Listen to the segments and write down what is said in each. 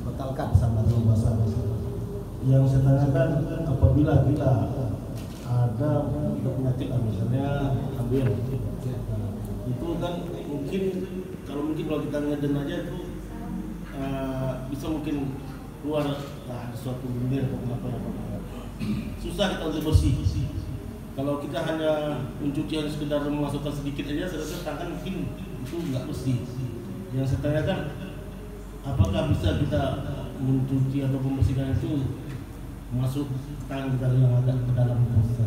batalkan sama puasa. Yang saya tanyakan, apabila kita ada penyakit misalnya ambil, itu kan mungkin kalau kita ngeden aja itu bisa mungkin keluar ada suatu bibir atau apa susah kita untuk bersih. Kalau kita hanya mencuci hanya sekedar memasukkan sedikit aja, saya rasa tangan mungkin itu nggak bersih. Yang saya tanyakan, apakah bisa kita mencuci atau membersihkan itu masuk tangan kita yang agak ke dalam proses?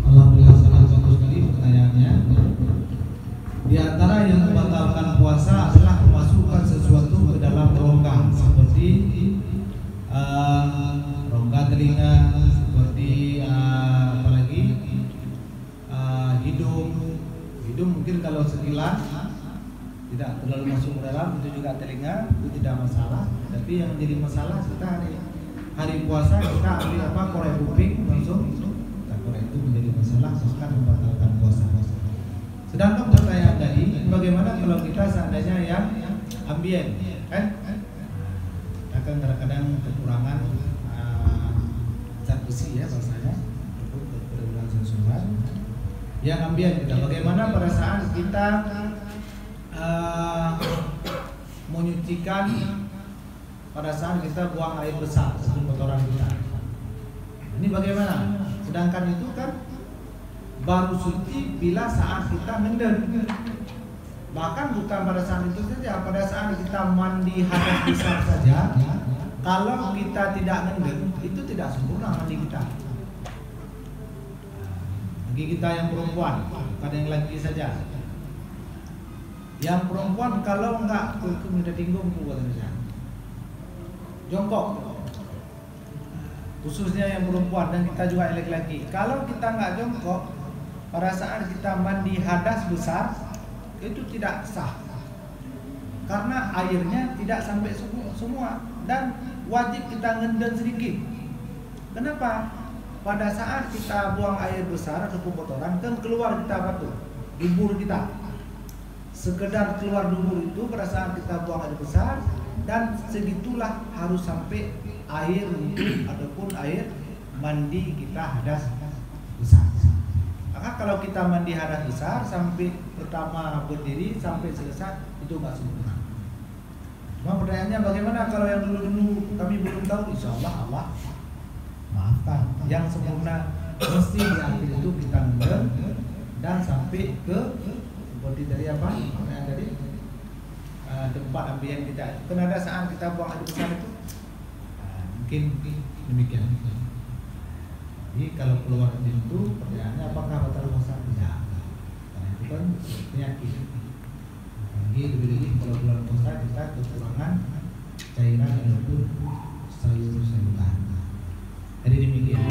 Alhamdulillah, sangat bagus sekali pertanyaannya. Di antara yang membatalkan puasa adalah memasukkan sesuatu ke dalam rongga, seperti rongga telinga, seperti apalagi hidung. Hidung mungkin kalau sekilas tidak terlalu masuk ke dalam, itu juga telinga, itu tidak masalah. Tapi yang menjadi masalah kita hari puasa kita ambil korek kuping langsung, korek itu menjadi masalah, bahkan membatalkan puasa. Sedangkan pertanyaan tadi, bagaimana kalau kita seandainya yang ambien, kan? Akan kadang-kadang kekurangan zat besi ya bahasanya, kekurangan sensual. Yang ambien kita, bagaimana pada saat kita menyucikan, pada saat kita buang air besar untuk kotoran kita. Ini bagaimana? Sedangkan itu kan baru suci bila saat kita ngenden. Bahkan bukan pada saat itu saja, pada saat kita mandi hadas besar saja, kalau kita tidak ngenden, itu tidak sempurna mandi kita. Bagi kita yang perempuan, bukan yang laki saja. Yang perempuan kalau enggak minta tinggung buat saja. Jongkok. Khususnya yang perempuan dan kita juga yang laki-laki. Kalau kita enggak jongkok, pada saat kita mandi hadas besar itu tidak sah, karena airnya tidak sampai semua dan wajib kita ngenden sedikit. Kenapa? Pada saat kita buang air besar atau kotoran kan keluar kita batu dubur kita, sekedar keluar dubur itu pada saat kita buang air besar, dan segitulah harus sampai air wudhu ataupun air mandi kita hadas besar. Maka kalau kita mandi hadas besar sampai pertama berdiri sampai selesai itu nggak sempurna. Cuma pertanyaannya bagaimana kalau yang dulu kami belum tahu? Insya Allah maafkan. Yang sempurna mesti diambil itu kita ngeden dan sampai ke seperti dari apa? Yang tadi tempat ambien kita. Karena ada saat kita buang air besar itu mungkin demikian. Jadi kalau keluar itu pertanyaannya apakah batal puasa? Tidak. Karena itu kan penyakit. Lagi lebih-lebih kalau bulan puasa kita kekurangan cairan ataupun sayur-sayuran. Jadi demikian.